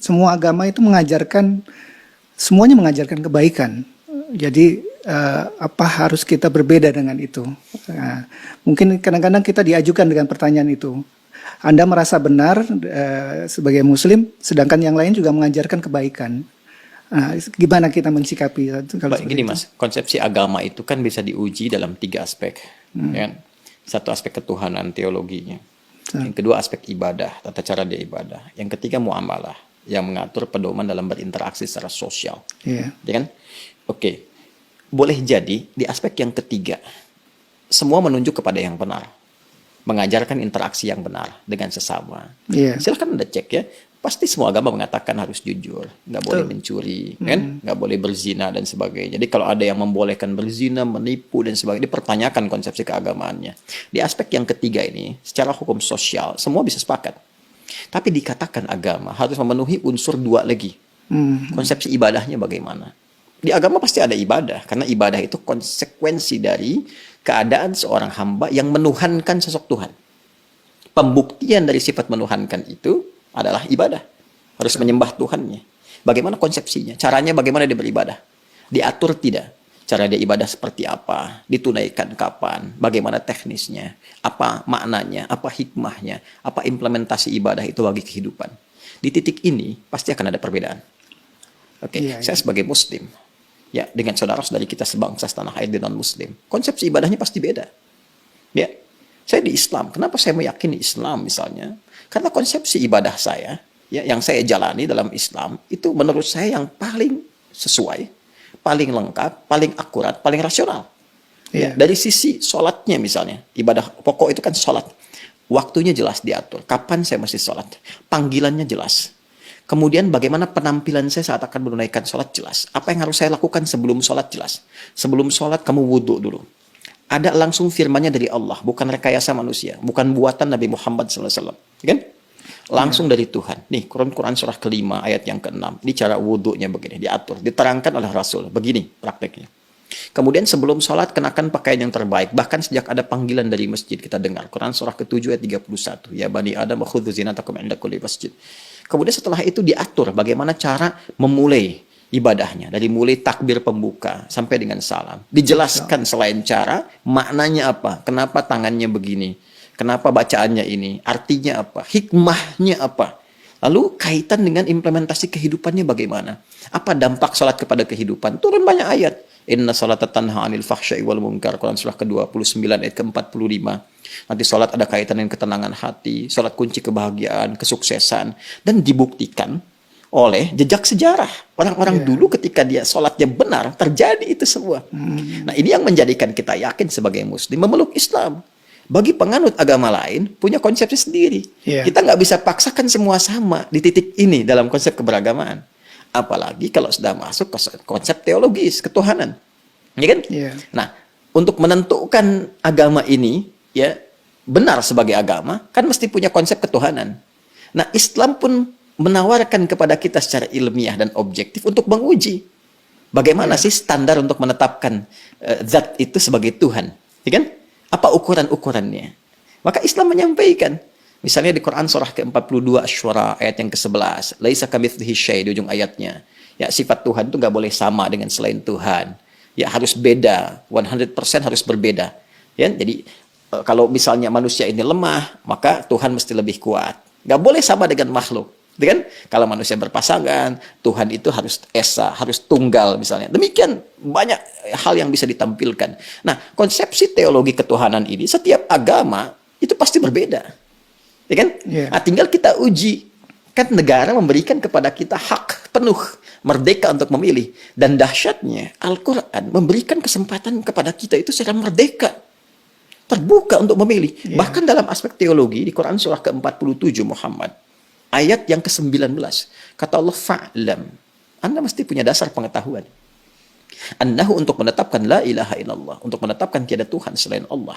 semua agama itu semuanya mengajarkan kebaikan. Jadi apa harus kita berbeda dengan itu? Mungkin kadang-kadang kita diajukan dengan pertanyaan itu. Anda merasa benar sebagai Muslim, sedangkan yang lain juga mengajarkan kebaikan. Gimana kita mensikapi kalau Baik, gini Mas, konsepsi agama itu kan bisa diuji dalam 3 aspek. Ya kan? Satu aspek ketuhanan, teologinya. Yang kedua aspek ibadah, tata cara dia ibadah. Yang ketiga muamalah, yang mengatur pedoman dalam berinteraksi secara sosial. Yeah. Ya kan? Oke. Boleh jadi di aspek yang ketiga, semua menunjuk kepada yang benar. Mengajarkan interaksi yang benar dengan sesama. Yeah. Silahkan Anda cek ya. Pasti semua agama mengatakan harus jujur, nggak boleh mencuri, kan? Nggak boleh berzina dan sebagainya. Jadi kalau ada yang membolehkan berzina, menipu dan sebagainya, dipertanyakan konsepsi keagamaannya. Di aspek yang ketiga ini, secara hukum sosial, semua bisa sepakat. Tapi dikatakan agama harus memenuhi unsur 2 lagi. Konsepsi ibadahnya bagaimana? Di agama pasti ada ibadah, karena ibadah itu konsekuensi dari keadaan seorang hamba yang menuhankan sosok Tuhan. Pembuktian dari sifat menuhankan itu adalah ibadah. Harus menyembah Tuhannya. Bagaimana konsepsinya? Caranya bagaimana dia beribadah? Diatur tidak? Cara dia ibadah seperti apa? Ditunaikan kapan? Bagaimana teknisnya? Apa maknanya? Apa hikmahnya? Apa implementasi ibadah itu bagi kehidupan? Di titik ini pasti akan ada perbedaan. Oke, saya sebagai Muslim, ya dengan saudara-saudari kita sebangsa setanah air di non-Muslim, konsepsi ibadahnya pasti beda. Ya, saya di Islam. Kenapa saya meyakini Islam misalnya? Karena konsepsi ibadah saya, ya, yang saya jalani dalam Islam, itu menurut saya yang paling sesuai, paling lengkap, paling akurat, paling rasional. Ya, dari sisi sholatnya misalnya, ibadah pokok itu kan sholat. Waktunya jelas diatur, kapan saya mesti sholat. Panggilannya jelas. Kemudian bagaimana penampilan saya saat akan menunaikan sholat jelas. Apa yang harus saya lakukan sebelum sholat jelas. Sebelum sholat kamu wudhu dulu. Ada langsung firmannya dari Allah, bukan rekayasa manusia, bukan buatan Nabi Muhammad SAW, kan? Langsung dari Tuhan. Nih, Quran surah ke-5 ayat yang ke-6. Ini cara wudhunya begini, diatur, diterangkan oleh Rasul. Begini prakteknya. Kemudian sebelum sholat kenakan pakaian yang terbaik. Bahkan sejak ada panggilan dari masjid kita dengar. Quran surah ke-7 ayat 31. Ya bani Adam khudzu zinatakum 'inda kulli masjid. Kemudian setelah itu diatur bagaimana cara memulai ibadahnya, dari mulai takbir pembuka sampai dengan salam. Dijelaskan selain cara, maknanya apa, kenapa tangannya begini, kenapa bacaannya ini, artinya apa, hikmahnya apa. Lalu kaitan dengan implementasi kehidupannya bagaimana. Apa dampak sholat kepada kehidupan? Turun banyak ayat. Inna salata tanha 'anil fahsya'i wal munkar. Quran surah ke-29 ayat ke-45. Nanti sholat ada kaitan dengan ketenangan hati, sholat kunci kebahagiaan, kesuksesan, dan dibuktikan oleh jejak sejarah. Orang-orang dulu ketika dia sholatnya benar, terjadi itu semua. Nah, ini yang menjadikan kita yakin sebagai Muslim memeluk Islam. Bagi penganut agama lain, punya konsepsi sendiri. Kita nggak bisa paksakan semua sama di titik ini dalam konsep keberagamaan. Apalagi kalau sudah masuk ke konsep teologis, ketuhanan. Ya kan? Nah, untuk menentukan agama ini, ya benar sebagai agama, kan mesti punya konsep ketuhanan. Nah, Islam pun menawarkan kepada kita secara ilmiah dan objektif untuk menguji bagaimana sih standar untuk menetapkan zat itu sebagai Tuhan, ya kan? Apa ukuran-ukurannya? Maka Islam menyampaikan, misalnya di Quran surah ke-42 Asy-Syura ayat yang ke-11, laisa kamitslihi syai' di ujung ayatnya. Ya, sifat Tuhan itu nggak boleh sama dengan selain Tuhan. Ya, harus beda, 100% harus berbeda. Ya, jadi kalau misalnya manusia ini lemah, maka Tuhan mesti lebih kuat. Nggak boleh sama dengan makhluk. Kan? Kalau manusia berpasangan, Tuhan itu harus esa, harus tunggal misalnya. Demikian banyak hal yang bisa ditampilkan. Nah, konsepsi teologi ketuhanan ini setiap agama itu pasti berbeda. Ya kan? Nah, tinggal kita uji. Kan negara memberikan kepada kita hak penuh, merdeka untuk memilih. Dan dahsyatnya, Al-Quran memberikan kesempatan kepada kita itu secara merdeka. Terbuka untuk memilih. Bahkan dalam aspek teologi, di Quran surah ke-47 Muhammad, ayat yang ke-19, kata Allah, fa'lam. Anda mesti punya dasar pengetahuan. Annahu untuk menetapkan la ilaha illallah, untuk menetapkan tiada Tuhan selain Allah.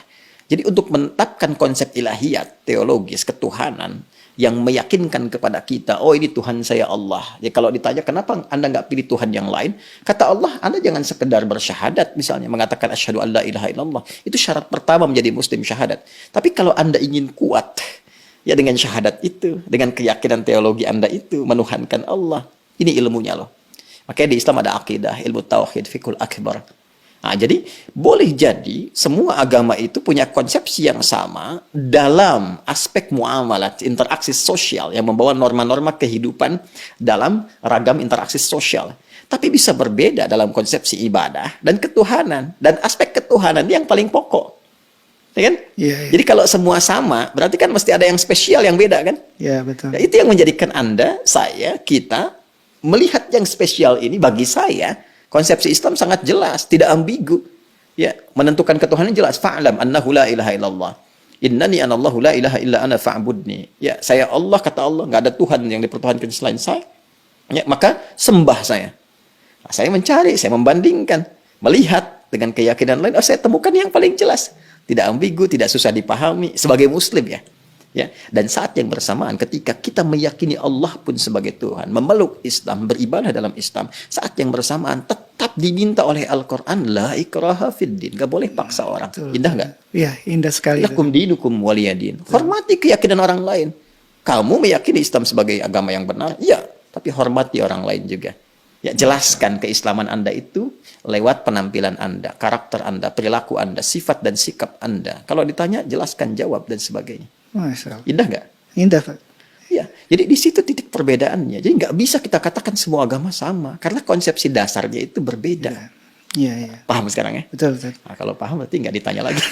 Jadi untuk menetapkan konsep ilahiyat, teologis, ketuhanan, yang meyakinkan kepada kita, oh ini Tuhan saya Allah. Ya kalau ditanya kenapa Anda nggak pilih Tuhan yang lain, kata Allah, Anda jangan sekedar bersyahadat misalnya, mengatakan asyhadu an la ilaha illallah. Itu syarat pertama menjadi muslim, syahadat. Tapi kalau Anda ingin kuat, Ya dengan syahadat itu, dengan keyakinan teologi Anda itu, menuhankan Allah. Ini ilmunya loh. Makanya di Islam ada akidah, ilmu tauhid, fikul akbar. Nah, jadi boleh jadi semua agama itu punya konsepsi yang sama dalam aspek muamalat, interaksi sosial yang membawa norma-norma kehidupan dalam ragam interaksi sosial. Tapi bisa berbeda dalam konsepsi ibadah dan ketuhanan. Dan aspek ketuhanan yang paling pokok. Ya kan? Iya, iya. Jadi kalau semua sama, berarti kan mesti ada yang spesial, yang beda kan? Ya, betul. Nah, itu yang menjadikan Anda, saya, kita melihat yang spesial ini bagi saya, konsepsi Islam sangat jelas, tidak ambigu. Ya, menentukan ketuhanan jelas. Fa'lam annahu la ilaha illallah. Innani anallahu la ilaha illa ana fa'budni. Ya, saya Allah, kata Allah, nggak ada Tuhan yang dipertuhankan selain saya. Ya, maka sembah saya. Nah, saya mencari, saya membandingkan, melihat dengan keyakinan lain, saya temukan yang paling jelas. Tidak ambigu, tidak susah dipahami sebagai muslim ya. Ya, dan saat yang bersamaan ketika kita meyakini Allah pun sebagai Tuhan, memeluk Islam, beribadah dalam Islam, saat yang bersamaan tetap diminta oleh Al-Qur'an la ikraha fiddin, enggak boleh paksa orang. Betul. Indah enggak? Iya, indah sekali. Lakum dinukum waliyadin. Hormati keyakinan orang lain. Kamu meyakini Islam sebagai agama yang benar? Ya, tapi hormati orang lain juga. Ya, jelaskan keislaman Anda itu lewat penampilan Anda, karakter Anda, perilaku Anda, sifat dan sikap Anda. Kalau ditanya, jelaskan, jawab, dan sebagainya. Masya Allah. Indah nggak? Indah, Pak. Ya, jadi di situ titik perbedaannya. Jadi nggak bisa kita katakan semua agama sama, karena konsepsi dasarnya itu berbeda. Iya, iya. Paham sekarang ya? Betul, betul. Nah, kalau paham berarti nggak ditanya lagi.